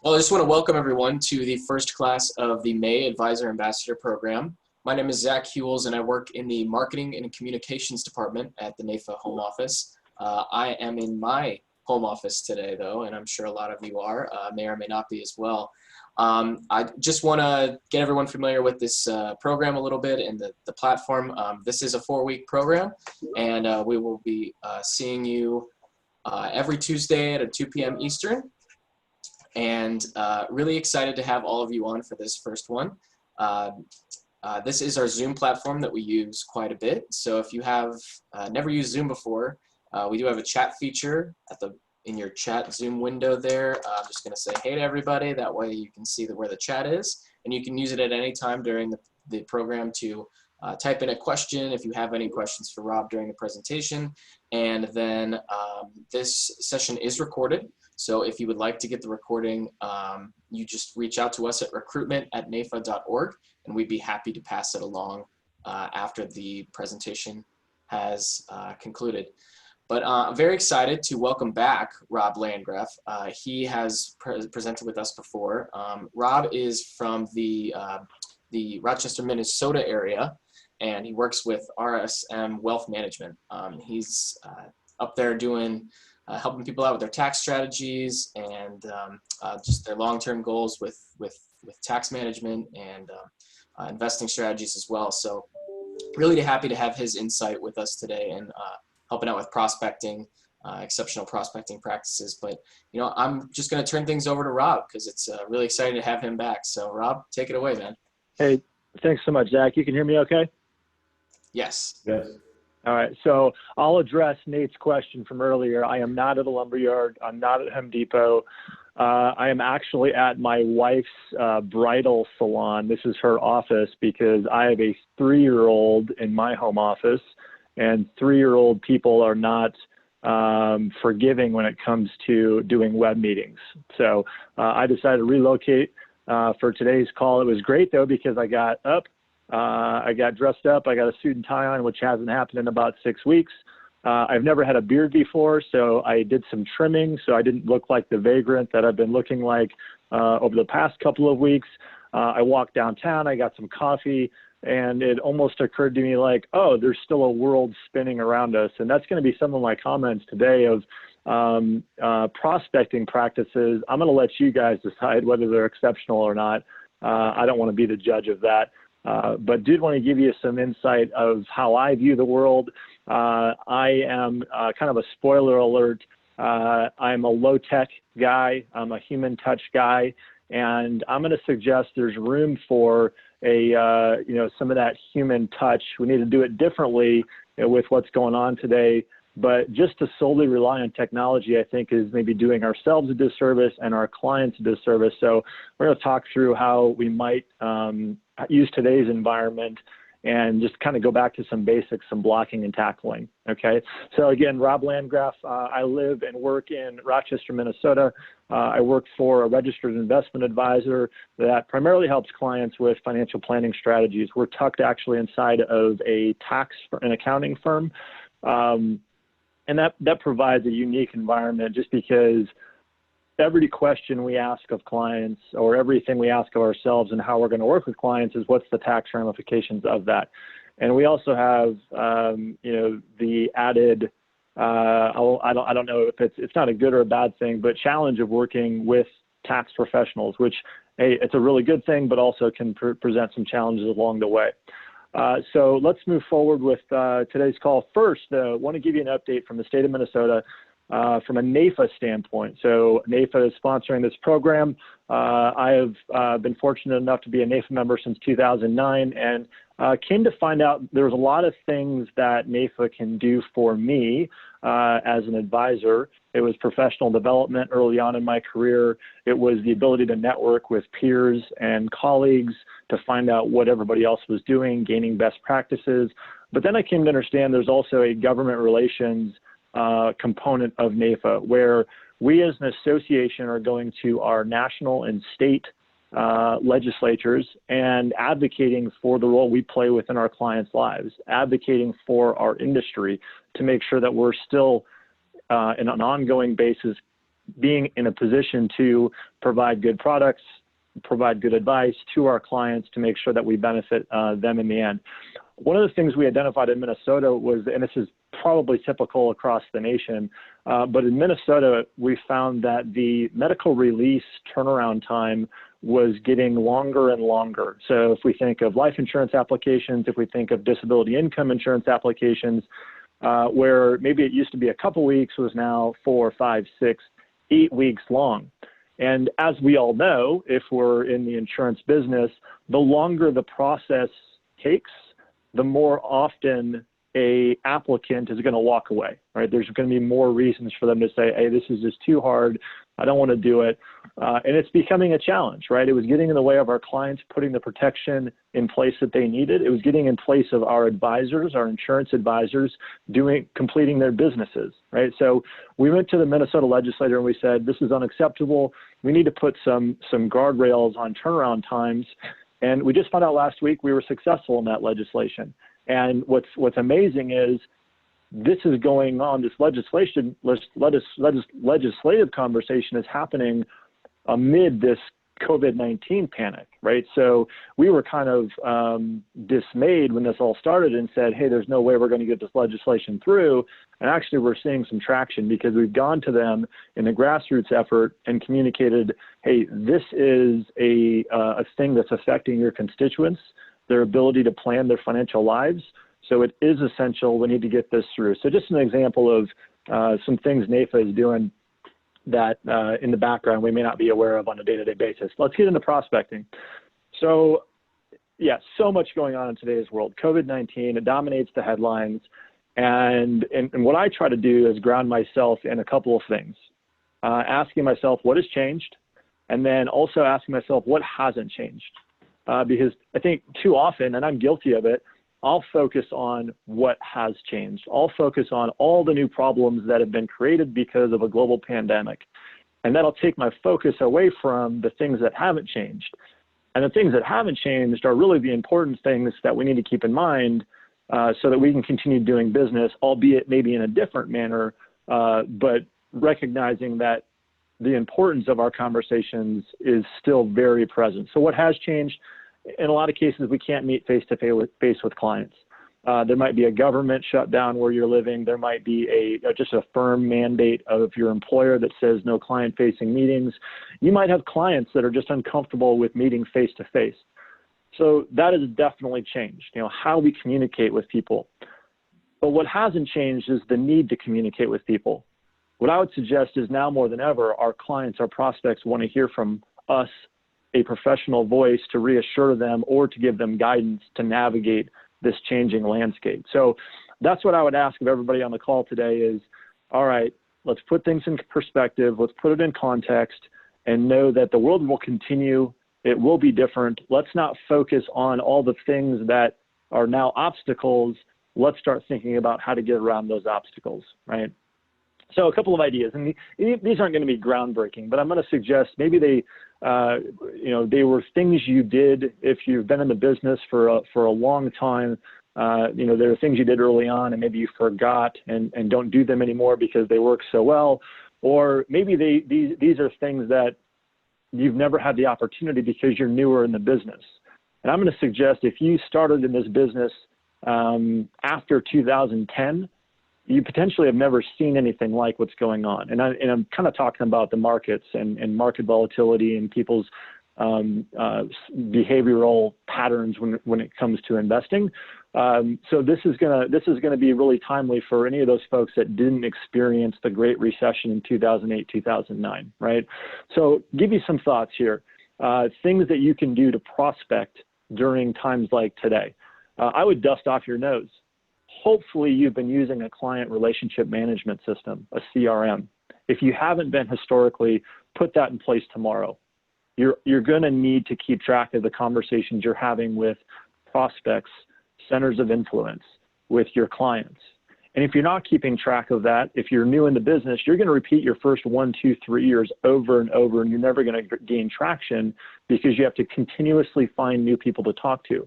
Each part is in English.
Well, I just want to welcome everyone to the first class of the May Advisor Ambassador Program. My name is Zach Hewells, and I work in the Marketing and Communications Department at the NAFA Home Office. I am in my home office today, though, and I'm sure a lot of you are, may or may not be as well. I just want to get everyone familiar with this program a little bit and the platform. This is a 4-week program, and we will be seeing you every Tuesday at 2 p.m. Eastern. And really excited to have all of you on for this first one. This is our Zoom platform that we use quite a bit. So if you have never used Zoom before, we do have a chat feature in your chat Zoom window there. I'm just going to say hey to everybody. That way you can see where the chat is. And you can use it at any time during the program to type in a question if you have any questions for Rob during the presentation. And then this session is recorded. So if you would like to get the recording, you just reach out to us at recruitment@nafa.org, and we'd be happy to pass it along after the presentation has concluded. But I'm very excited to welcome back Rob Landgraf. He has presented with us before. Rob is from the Rochester, Minnesota area, and he works with RSM Wealth Management. He's up there doing helping people out with their tax strategies and just their long-term goals with tax management and investing strategies as well. So really happy to have his insight with us today and helping out with prospecting, exceptional prospecting practices. But I'm just going to turn things over to Rob because it's really exciting to have him back. So Rob, take it away, man. Hey, thanks so much, Zach. You can hear me okay? Yes. Yes. All right, so I'll address Nate's question from earlier. I am not at a lumberyard. I'm not at Home Depot. I am actually at my wife's bridal salon. This is her office because I have a 3-year-old in my home office, and 3-year-old people are not forgiving when it comes to doing web meetings. So I decided to relocate for today's call. It was great, though, because I got up. I got dressed up. I got a suit and tie on, which hasn't happened in about 6 weeks. I've never had a beard before, so I did some trimming so I didn't look like the vagrant that I've been looking like over the past couple of weeks. I walked downtown. I got some coffee, and it almost occurred to me like, oh, there's still a world spinning around us. And that's going to be some of my comments today of prospecting practices. I'm going to let you guys decide whether they're exceptional or not. I don't want to be the judge of that. But did want to give you some insight of how I view the world. I am kind of a spoiler alert. I'm a low-tech guy. I'm a human touch guy. And I'm going to suggest there's room for some of that human touch. We need to do it differently with what's going on today. But just to solely rely on technology, I think, is maybe doing ourselves a disservice and our clients a disservice. So we're going to talk through how we might use today's environment and just kind of go back to some basics, some blocking and tackling. Okay. So again, Rob Landgraf, I live and work in Rochester, Minnesota. I work for a registered investment advisor that primarily helps clients with financial planning strategies. We're tucked actually inside of an accounting firm. And that provides a unique environment just because every question we ask of clients or everything we ask of ourselves and how we're going to work with clients is what's the tax ramifications of that. And we also have, the added, I don't know if it's not a good or a bad thing, but challenge of working with tax professionals, which, hey, it's a really good thing, but also can present some challenges along the way. So let's move forward with today's call. First, I want to give you an update from the state of Minnesota from a NAFA standpoint. So NAFA is sponsoring this program. I have been fortunate enough to be a NAFA member since 2009 and came to find out there's a lot of things that NAFA can do for me as an advisor. It was professional development early on in my career. It was the ability to network with peers and colleagues to find out what everybody else was doing, gaining best practices. But then I came to understand there's also a government relations component of NAFA where we as an association are going to our national and state legislatures and advocating for the role we play within our clients' lives, advocating for our industry to make sure that we're still in an ongoing basis being in a position to provide good products, provide good advice to our clients to make sure that we benefit them in the end. One of the things we identified in Minnesota was, and this is probably typical across the nation, but in Minnesota, we found that the medical release turnaround time was getting longer and longer. So if we think of life insurance applications, if we think of disability income insurance applications, where maybe it used to be a couple weeks, was now 4, 5, 6, 8 weeks long. And as we all know, if we're in the insurance business, the longer the process takes, the more often a applicant is going to walk away, right? There's going to be more reasons for them to say, hey, this is just too hard. I don't want to do it. And it's becoming a challenge, right? It was getting in the way of our clients putting the protection in place that they needed. It was getting in place of our advisors, our insurance advisors, completing their businesses, right? So we went to the Minnesota legislature and we said, this is unacceptable. We need to put some guardrails on turnaround times. And we just found out last week we were successful in that legislation. And what's amazing is this is going on, this legislative conversation is happening amid this COVID-19 panic, right? So we were kind of dismayed when this all started and said, hey, there's no way we're going to get this legislation through. And actually we're seeing some traction because we've gone to them in a grassroots effort and communicated, hey, this is a thing that's affecting your constituents, their ability to plan their financial lives. So it is essential. We need to get this through. So just an example of some things NAIFA is doing that in the background we may not be aware of on a day-to-day basis. Let's get into prospecting. So yeah, so much going on in today's world. COVID-19, it dominates the headlines. And what I try to do is ground myself in a couple of things. Asking myself what has changed, and then also asking myself what hasn't changed. Because I think too often, and I'm guilty of it, I'll focus on what has changed. I'll focus on all the new problems that have been created because of a global pandemic. And that'll take my focus away from the things that haven't changed. And the things that haven't changed are really the important things that we need to keep in mind so that we can continue doing business, albeit maybe in a different manner, but recognizing that the importance of our conversations is still very present. So what has changed? In a lot of cases, we can't meet face-to-face with clients. There might be a government shutdown where you're living. There might be just a firm mandate of your employer that says no client-facing meetings. You might have clients that are just uncomfortable with meeting face-to-face. So that has definitely changed, how we communicate with people. But what hasn't changed is the need to communicate with people. What I would suggest is now more than ever, our clients, our prospects want to hear from us, a professional voice to reassure them or to give them guidance to navigate this changing landscape. So that's what I would ask of everybody on the call today is, all right, let's put things in perspective, let's put it in context, and know that the world will continue. It will be different. Let's not focus on all the things that are now obstacles. Let's start thinking about how to get around those obstacles, right? So a couple of ideas, and these aren't going to be groundbreaking, but I'm going to suggest maybe they were things you did if you've been in the business for a long time. There are things you did early on and maybe you forgot and don't do them anymore because they work so well. Or maybe these are things that you've never had the opportunity because you're newer in the business. And I'm going to suggest if you started in this business after 2010, you potentially have never seen anything like what's going on. And I'm kind of talking about the markets and market volatility and people's behavioral patterns when it comes to investing. So this is gonna be really timely for any of those folks that didn't experience the Great Recession in 2008, 2009, right? So give you some thoughts here. Things that you can do to prospect during times like today. I would dust off your nose. Hopefully you've been using a client relationship management system, a CRM. If you haven't been historically, put that in place tomorrow. You're going to need to keep track of the conversations you're having with prospects, centers of influence, with your clients. And if you're not keeping track of that, if you're new in the business, you're going to repeat your first 1, 2, 3 years over and over, and you're never going to gain traction because you have to continuously find new people to talk to.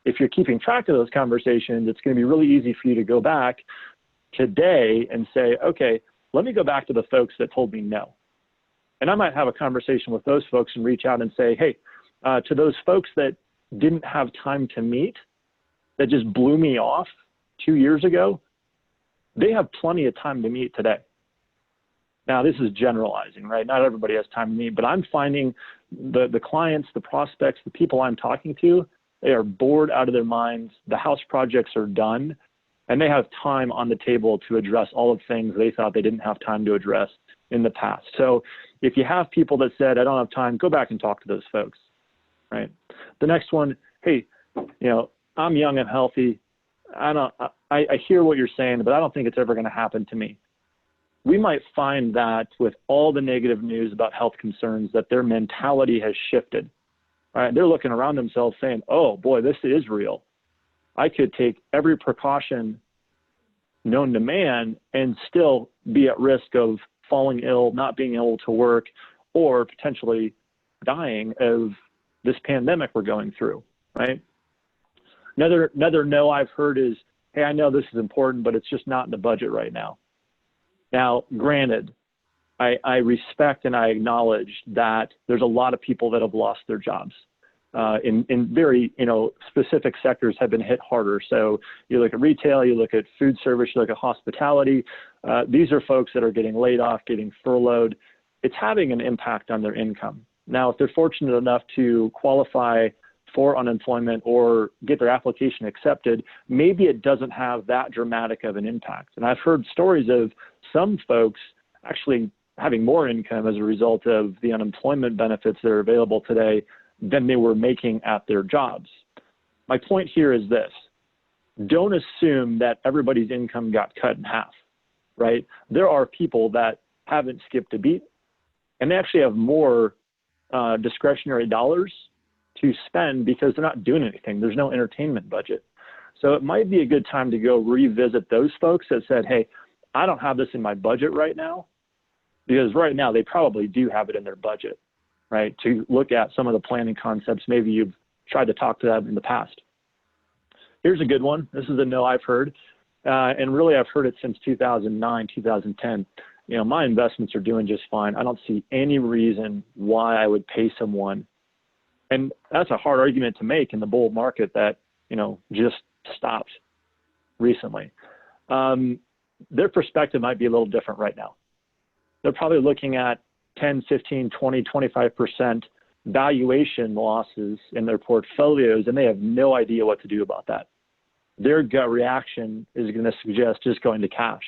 If you're keeping track of those conversations, it's going to be really easy for you to go back today and say, okay, let me go back to the folks that told me no. And I might have a conversation with those folks and reach out and say, hey, to those folks that didn't have time to meet, that just blew me off 2 years ago, they have plenty of time to meet today. Now, this is generalizing, right? Not everybody has time to meet, but I'm finding the clients, the prospects, the people I'm talking to, they are bored out of their minds. The house projects are done, and they have time on the table to address all of the things they thought they didn't have time to address in the past. So if you have people that said, I don't have time, go back and talk to those folks, right? The next one, hey, I'm young and healthy. I hear what you're saying, but I don't think it's ever going to happen to me. We might find that with all the negative news about health concerns, that their mentality has shifted. Right? They're looking around themselves saying, oh boy, this is real. I could take every precaution known to man and still be at risk of falling ill, not being able to work, or potentially dying of this pandemic we're going through, right? Another no I've heard is, hey, I know this is important, but it's just not in the budget right now. Now, granted, I respect and I acknowledge that there's a lot of people that have lost their jobs in very, specific sectors have been hit harder. So you look at retail, you look at food service, you look at hospitality. These are folks that are getting laid off, getting furloughed. It's having an impact on their income. Now, if they're fortunate enough to qualify for unemployment or get their application accepted, maybe it doesn't have that dramatic of an impact. And I've heard stories of some folks actually having more income as a result of the unemployment benefits that are available today than they were making at their jobs. My point here is this: don't assume that everybody's income got cut in half, right? There are people that haven't skipped a beat, and they actually have more discretionary dollars to spend because they're not doing anything. There's no entertainment budget. So it might be a good time to go revisit those folks that said, hey, I don't have this in my budget right now, because right now they probably do have it in their budget, right? To look at some of the planning concepts, maybe you've tried to talk to them in the past. Here's a good one. This is a no I've heard, and really I've heard it since 2009, 2010. My investments are doing just fine. I don't see any reason why I would pay someone. And that's a hard argument to make in the bull market that, just stopped recently. Their perspective might be a little different right now. They're probably looking at 10, 15, 20, 25% valuation losses in their portfolios, and they have no idea what to do about that. Their gut reaction is going to suggest just going to cash,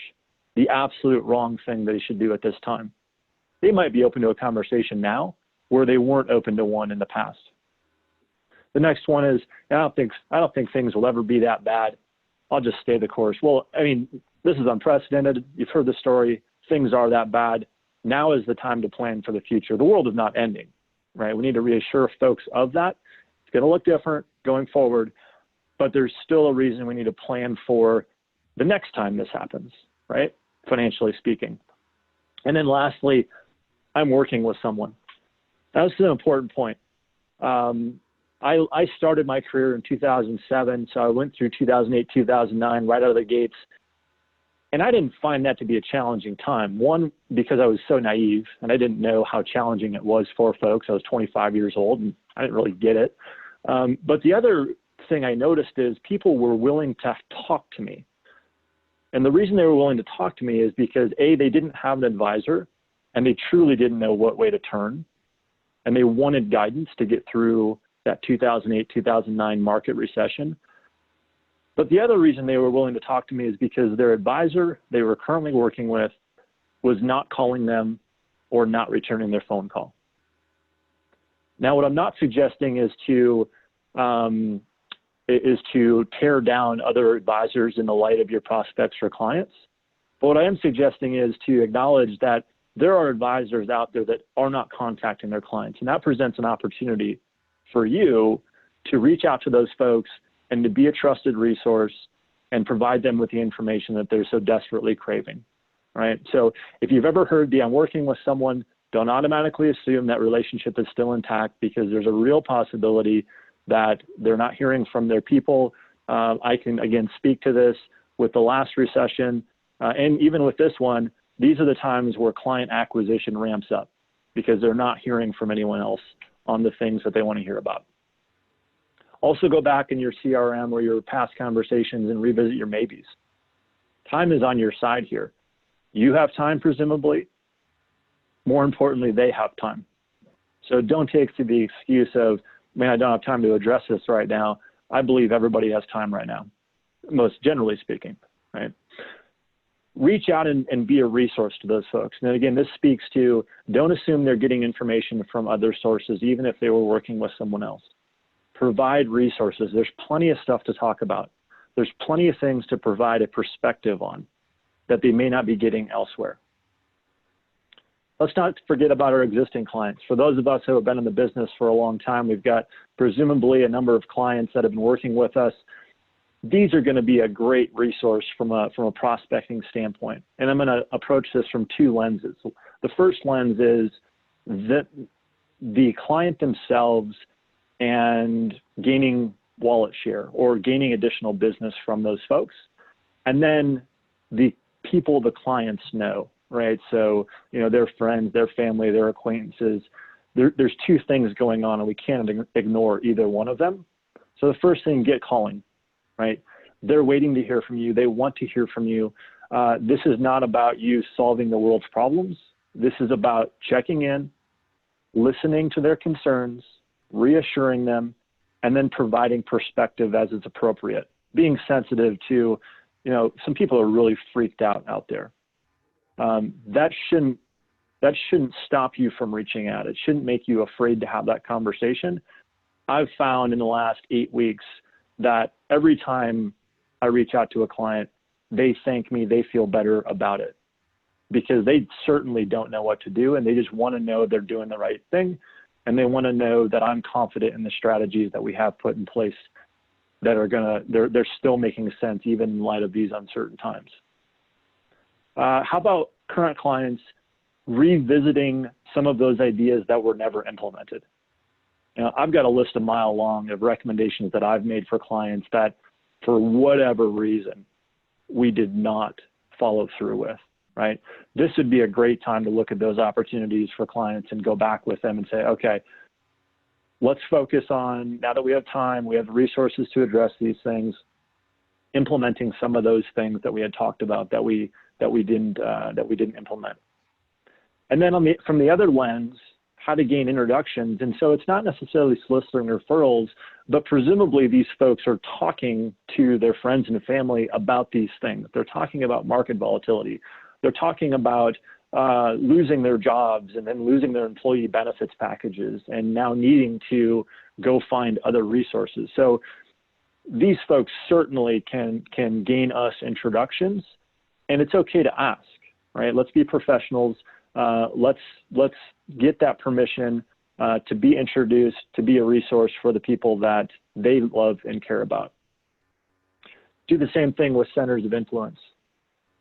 the absolute wrong thing they should do at this time. They might be open to a conversation now where they weren't open to one in the past. The next one is, I don't think things will ever be that bad. I'll just stay the course. Well, this is unprecedented. You've heard the story. Things are that bad. Now is the time to plan for the future. The world is not ending, right? We need to reassure folks of that. It's going to look different going forward, but there's still a reason we need to plan for the next time this happens, right? Financially speaking. And then lastly, I'm working with someone. That's an important point. I started my career in 2007, so I went through 2008, 2009, right out of the gates. And I didn't find that to be a challenging time. One, because I was so naive and I didn't know how challenging it was for folks. I was 25 years old and I didn't really get it. But the other thing I noticed is people were willing to talk to me. And the reason they were willing to talk to me is because A, they didn't have an advisor and they truly didn't know what way to turn. And they wanted guidance to get through that 2008, 2009 market recession. But the other reason they were willing to talk to me is because their advisor they were currently working with was not calling them or not returning their phone call. Now, what I'm not suggesting is to tear down other advisors in the light of your prospects or clients. But what I am suggesting is to acknowledge that there are advisors out there that are not contacting their clients. And that presents an opportunity for you to reach out to those folks and to be a trusted resource and provide them with the information that they're so desperately craving, right? So if you've ever heard I'm working with someone, don't automatically assume that relationship is still intact, because there's a real possibility that they're not hearing from their people. I can, again, speak to this with the last recession, and even with this one, these are the times where client acquisition ramps up, because they're not hearing from anyone else on the things that they want to hear about. Also go back in your CRM or your past conversations and revisit your maybes. Time is on your side here. You have time, presumably. More importantly, they have time. So don't take to the excuse of, man, I don't have time to address this right now. I believe everybody has time right now, most generally speaking, right? Reach out and be a resource to those folks. And again, this speaks to, don't assume they're getting information from other sources, even if they were working with someone else. Provide resources. There's plenty of stuff to talk about. There's plenty of things to provide a perspective on that they may not be getting elsewhere. Let's not forget about our existing clients. For those of us who have been in the business for a long time, we've got presumably a number of clients that have been working with us. These are going to be a great resource from a prospecting standpoint. And I'm going to approach this from two lenses. The first lens is that the client themselves and gaining wallet share or gaining additional business from those folks. And then the people the clients know, right? So, their friends, their family, their acquaintances. There's two things going on, and we can't ignore either one of them. So the first thing, get calling, right? They're waiting to hear from you. They want to hear from you. This is not about you solving the world's problems. This is about checking in, listening to their concerns, reassuring them, and then providing perspective as it's appropriate. Being sensitive to, some people are really freaked out there. That shouldn't stop you from reaching out. It shouldn't make you afraid to have that conversation. I've found in the last 8 weeks that every time I reach out to a client, they thank me, they feel better about it because they certainly don't know what to do, and they just want to know they're doing the right thing. And they want to know that I'm confident in the strategies that we have put in place that are they're still making sense even in light of these uncertain times. How about current clients revisiting some of those ideas that were never implemented? I've got a list a mile long of recommendations that I've made for clients that for whatever reason, we did not follow through with, right? This would be a great time to look at those opportunities for clients and go back with them and say, okay, let's focus on, now that we have time, we have the resources to address these things, implementing some of those things that we had talked about that we didn't implement. And then from the other lens, how to gain introductions. And so it's not necessarily soliciting referrals, but presumably these folks are talking to their friends and family about these things. They're talking about market volatility. They're talking about losing their jobs and then losing their employee benefits packages and now needing to go find other resources. So these folks certainly can gain us introductions, and it's okay to ask, right? Let's be professionals. Let's get that permission to be introduced, to be a resource for the people that they love and care about. Do the same thing with centers of influence.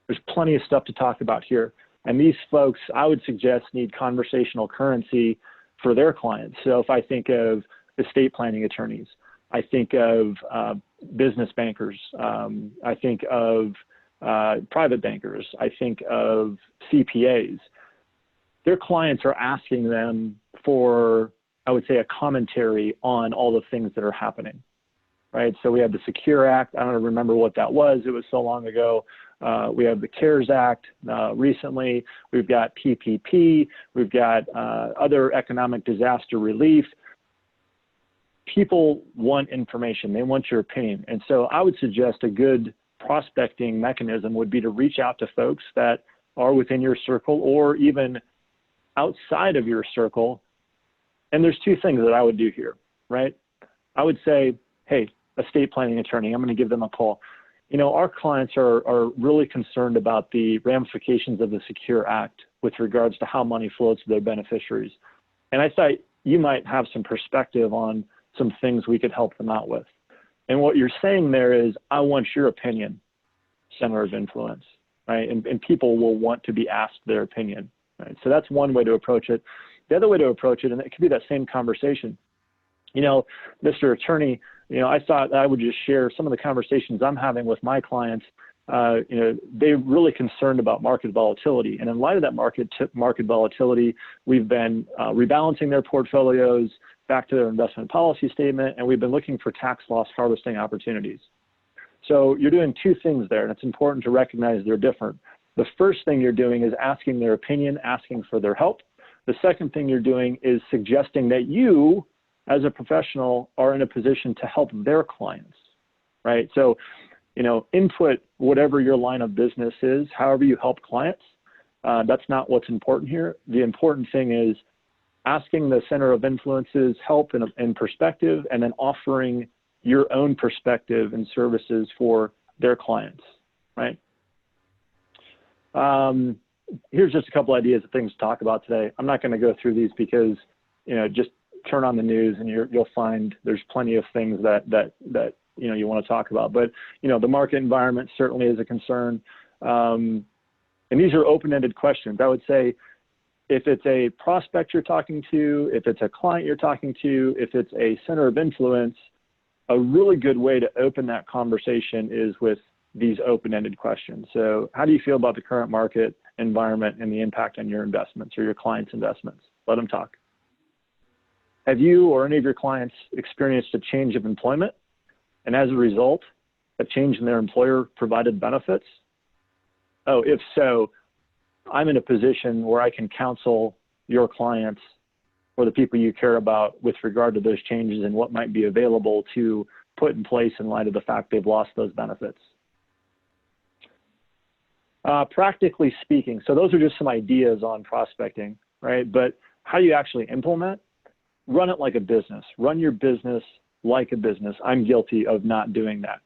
There's plenty of stuff to talk about here. And these folks, I would suggest, need conversational currency for their clients. So if I think of estate planning attorneys, I think of business bankers, I think of private bankers, I think of CPAs. Their clients are asking them for, I would say, a commentary on all the things that are happening, right? So we have the Secure Act. I don't remember what that was. It was so long ago. We have the CARES Act recently. We've got PPP. We've got other economic disaster relief. People want information. They want your opinion. And so I would suggest a good prospecting mechanism would be to reach out to folks that are within your circle or even outside of your circle. And there's two things that I would do here, right? I would say, hey, estate planning attorney, I'm going to give them a call. Our clients are really concerned about the ramifications of the Secure Act with regards to how money flows to their beneficiaries. And I thought you might have some perspective on some things we could help them out with. And what you're saying there is, I want your opinion, center of influence, right? And people will want to be asked their opinion, right? So that's one way to approach it. The other way to approach it, and it could be that same conversation, Mr. Attorney, I thought I would just share some of the conversations I'm having with my clients they're really concerned about market volatility. And in light of that market volatility, we've been rebalancing their portfolios back to their investment policy statement, and we've been looking for tax loss harvesting opportunities. So you're doing two things there, and it's important to recognize they're different. The first thing you're doing is asking their opinion, asking for their help. The second thing you're doing is suggesting that you, as a professional, are in a position to help their clients, right? So, input whatever your line of business is, however you help clients. That's not what's important here. The important thing is asking the center of influences help and perspective, and then offering your own perspective and services for their clients, right? Here's just a couple ideas of things to talk about today. I'm not going to go through these because, just turn on the news and you'll find there's plenty of things that you want to talk about. But, the market environment certainly is a concern. And these are open-ended questions. I would say if it's a prospect you're talking to, if it's a client you're talking to, if it's a center of influence, a really good way to open that conversation is with these open-ended questions. So how do you feel about the current market environment and the impact on your investments or your clients' investments? Let them talk. Have you or any of your clients experienced a change of employment, and as a result, a change in their employer-provided benefits? Oh, if so, I'm in a position where I can counsel your clients or the people you care about with regard to those changes and what might be available to put in place in light of the fact they've lost those benefits. Practically speaking, so those are just some ideas on prospecting, right? But how do you actually implement? Run it like a business. Run your business like a business. I'm guilty of not doing that.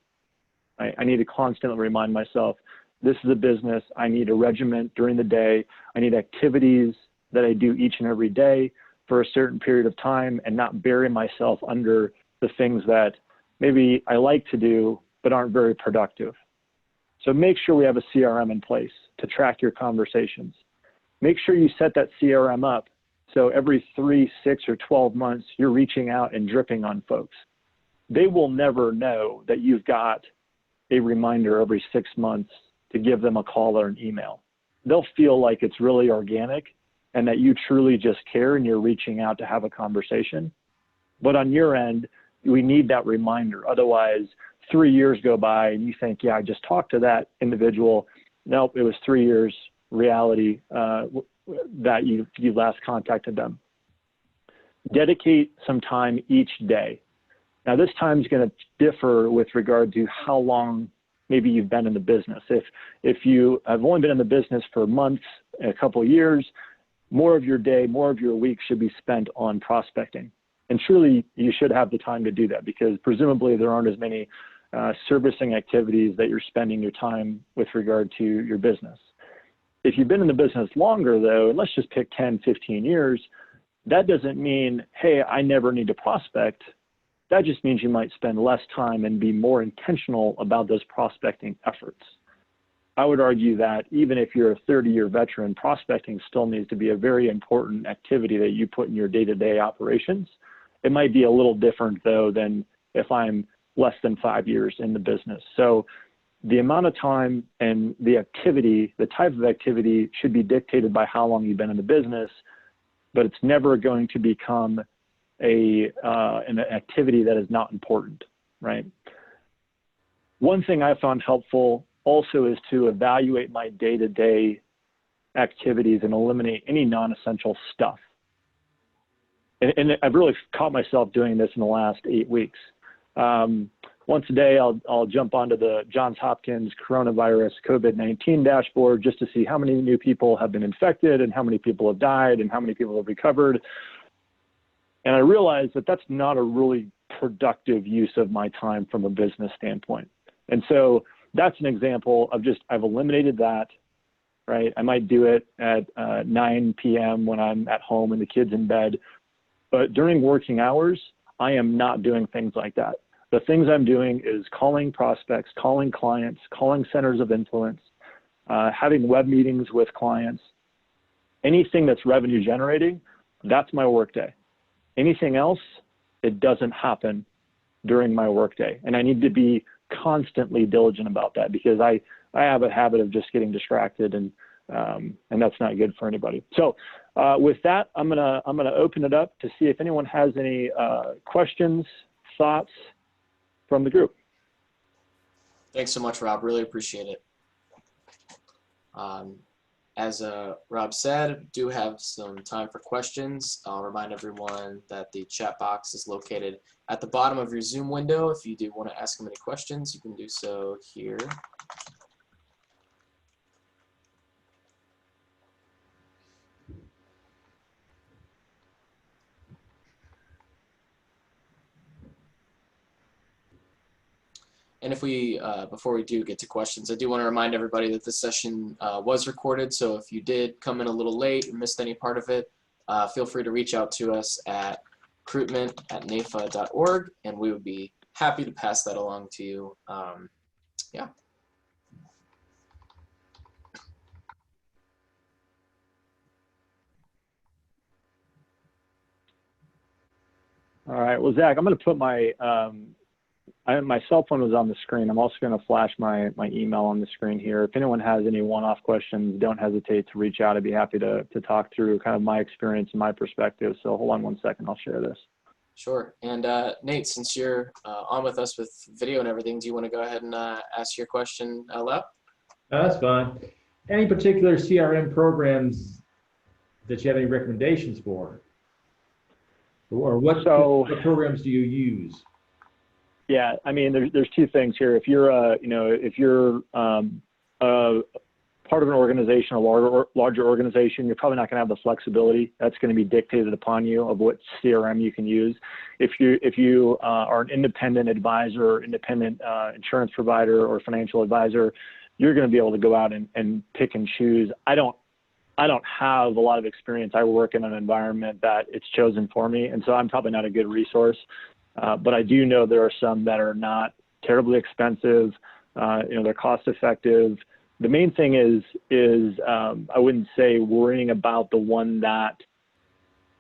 I need to constantly remind myself, this is a business. I need a regiment during the day. I need activities that I do each and every day for a certain period of time, and not bury myself under the things that maybe I like to do but aren't very productive. So make sure we have a CRM in place to track your conversations. Make sure you set that CRM up so every 3, 6, or 12 months, you're reaching out and dripping on folks. They will never know that you've got a reminder every 6 months to give them a call or an email. They'll feel like it's really organic and that you truly just care and you're reaching out to have a conversation. But on your end, we need that reminder. Otherwise, 3 years go by and you think, yeah, I just talked to that individual. Nope, it was 3 years reality that you last contacted them. Dedicate some time each day. Now, this time is going to differ with regard to how long maybe you've been in the business. If you have only been in the business for months, a couple of years, more of your day, more of your week should be spent on prospecting. And truly, you should have the time to do that because presumably there aren't as many servicing activities that you're spending your time with regard to your business. If you've been in the business longer, though, and let's just pick 10, 15 years, that doesn't mean, hey, I never need to prospect. That just means you might spend less time and be more intentional about those prospecting efforts. I would argue that even if you're a 30-year veteran, prospecting still needs to be a very important activity that you put in your day-to-day operations. It might be a little different, though, than if I'm less than 5 years in the business. So the amount of time and the activity, the type of activity should be dictated by how long you've been in the business, but it's never going to become an activity that is not important, right? One thing I found helpful also is to evaluate my day-to-day activities and eliminate any non-essential stuff. And I've really caught myself doing this in the last 8 weeks. Once a day, I'll jump onto the Johns Hopkins coronavirus COVID-19 dashboard just to see how many new people have been infected and how many people have died and how many people have recovered. And I realized that that's not a really productive use of my time from a business standpoint. And so that's an example of I've eliminated that, right? I might do it at 9 p.m. when I'm at home and the kid's in bed. But during working hours, I am not doing things like that. The things I'm doing is calling prospects, calling clients, calling centers of influence, having web meetings with clients. Anything that's revenue generating, that's my workday. Anything else, it doesn't happen during my workday. And I need to be constantly diligent about that because I I have a habit of just getting distracted, and that's not good for anybody. So with that, I'm gonna open it up to see if anyone has any questions, thoughts from the group. Thanks so much, Rob. Really appreciate it. As Rob said, do have some time for questions. I'll remind everyone that the chat box is located at the bottom of your Zoom window. If you do want to ask them any questions, you can do so here. And if we, before we do get to questions, I do want to remind everybody that this session was recorded. So if you did come in a little late or missed any part of it, feel free to reach out to us at recruitment@nefa.org, and we would be happy to pass that along to you. Yeah. All right. Well, Zach, I'm going to put my my cell phone was on the screen. I'm also going to flash my email on the screen here. If anyone has any one-off questions, don't hesitate to reach out. I'd be happy to talk through kind of my experience and my perspective. So hold on one second. I'll share this. Sure. And Nate, since you're on with us with video and everything, do you want to go ahead and ask your question out loud? That's fine. Any particular CRM programs that you have any recommendations for? Or what programs do you use? Yeah, I mean, there's two things here. If you're if you're part of an organization, a larger organization, you're probably not going to have the flexibility. That's going to be dictated upon you of what CRM you can use. If you are an independent advisor, or independent insurance provider, or financial advisor, you're going to be able to go out and pick and choose. I don't have a lot of experience. I work in an environment that it's chosen for me, and so I'm probably not a good resource. But I do know there are some that are not terribly expensive. They're cost effective. The main thing is I wouldn't say worrying about the one that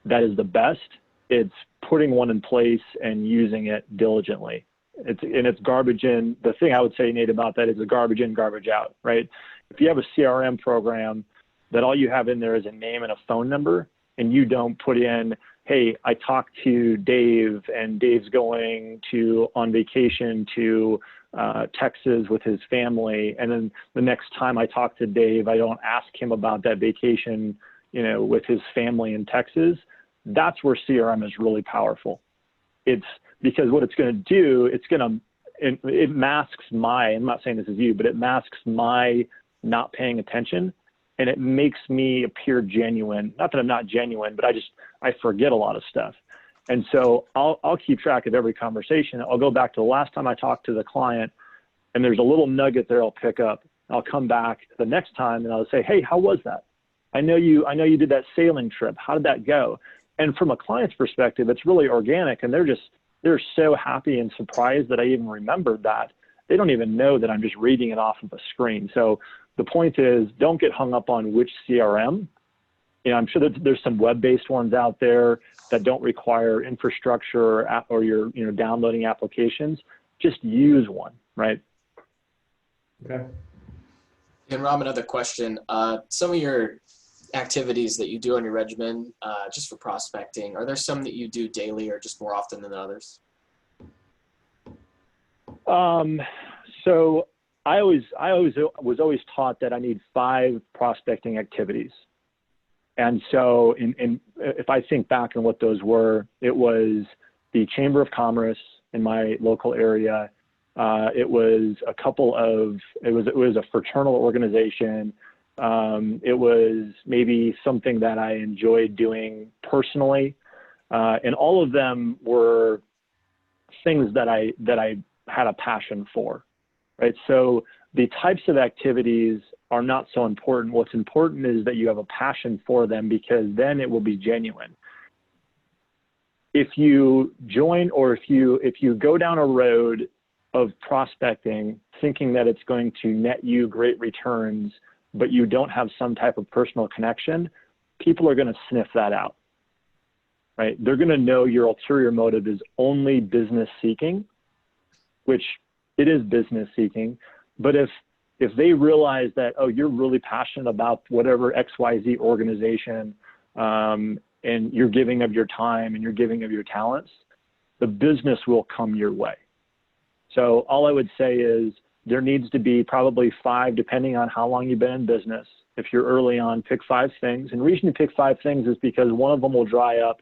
is the best. It's putting one in place and using it diligently. It's garbage in. The thing I would say, Nate, about that is a garbage in, garbage out, right? If you have a CRM program that all you have in there is a name and a phone number, and you don't put in, hey, I talked to Dave, and Dave's going on vacation to Texas with his family, and then the next time I talk to Dave, I don't ask him about that vacation, with his family in Texas. That's where CRM is really powerful. It's because what it's going to do, it masks I'm not saying this is you, but it masks my not paying attention. And it makes me appear genuine. Not that I'm not genuine, but I forget a lot of stuff. And so I'll keep track of every conversation. I'll go back to the last time I talked to the client, and there's a little nugget there I'll pick up. I'll come back the next time and I'll say, hey, how was that? I know you did that sailing trip. How did that go? And from a client's perspective, it's really organic, and they're so happy and surprised that I even remembered that. They don't even know that I'm just reading it off of a screen. So the point is, don't get hung up on which CRM. I'm sure that there's some web-based ones out there that don't require infrastructure or you're downloading applications. Just use one, right? Okay. And Rob, another question. Some of your activities that you do on your regimen, just for prospecting, are there some that you do daily or just more often than others? So I was always taught that I need 5 prospecting activities. And so if I think back on what those were, it was the Chamber of Commerce in my local area. It was it was a fraternal organization. It was maybe something that I enjoyed doing personally. And all of them were things that I had a passion for. Right. So the types of activities are not so important. What's important is that you have a passion for them, because then it will be genuine. If you join, or if you go down a road of prospecting thinking that it's going to net you great returns, but you don't have some type of personal connection, people are going to sniff that out. Right. They're going to know your ulterior motive is only business seeking, which it is business seeking. But if if they realize that, oh, you're really passionate about whatever XYZ organization, and you're giving of your time and you're giving of your talents, the business will come your way. So all I would say is there needs to be probably 5, depending on how long you've been in business. If you're early on, pick 5 things. And the reason you pick 5 things is because one of them will dry up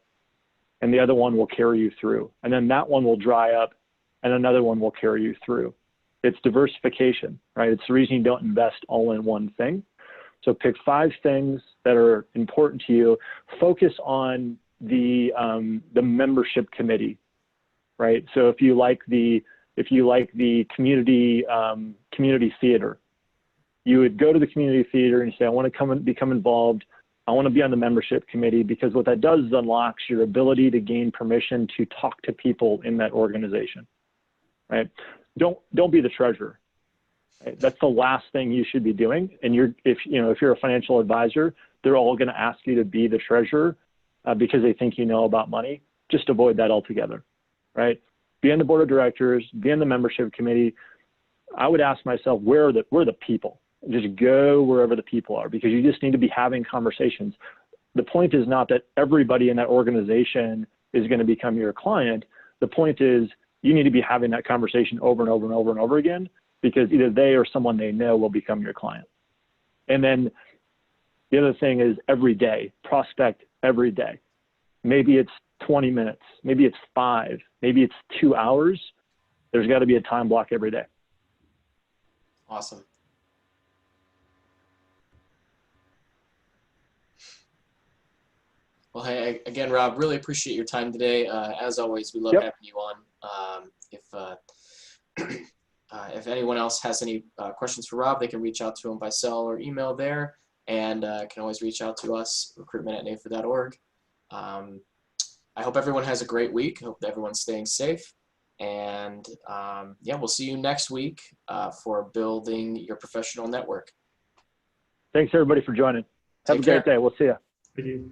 and the other one will carry you through. And then that one will dry up and another one will carry you through. It's diversification, right? It's the reason you don't invest all in one thing. So pick 5 things that are important to you. Focus on the membership committee, right? So if you like the community theater, you would go to the community theater and say, I want to become involved. I want to be on the membership committee, because what that does is unlocks your ability to gain permission to talk to people in that organization, right? Don't be the treasurer. Right? That's the last thing you should be doing. And if you're a financial advisor, they're all going to ask you to be the treasurer because they think you know about money. Just avoid that altogether, right? Be on the board of directors, be on the membership committee. I would ask myself, where are the people? Just go wherever the people are, because you just need to be having conversations. The point is not that everybody in that organization is going to become your client. The point is you need to be having that conversation over and over and over and over again, because either they or someone they know will become your client. And then the other thing is every day, prospect every day. Maybe it's 20 minutes, maybe it's 5, maybe it's 2 hours. There's got to be a time block every day. Awesome. Well, hey, again, Rob, really appreciate your time today. As always, we love having you on. If anyone else has any questions for Rob, they can reach out to him by cell or email there, and can always reach out to us, recruitment@nafa.org. I hope everyone has a great week. I hope that everyone's staying safe. And yeah, we'll see you next week for building your professional network. Thanks, everybody, for joining. Have a great day. We'll see you. Thank you.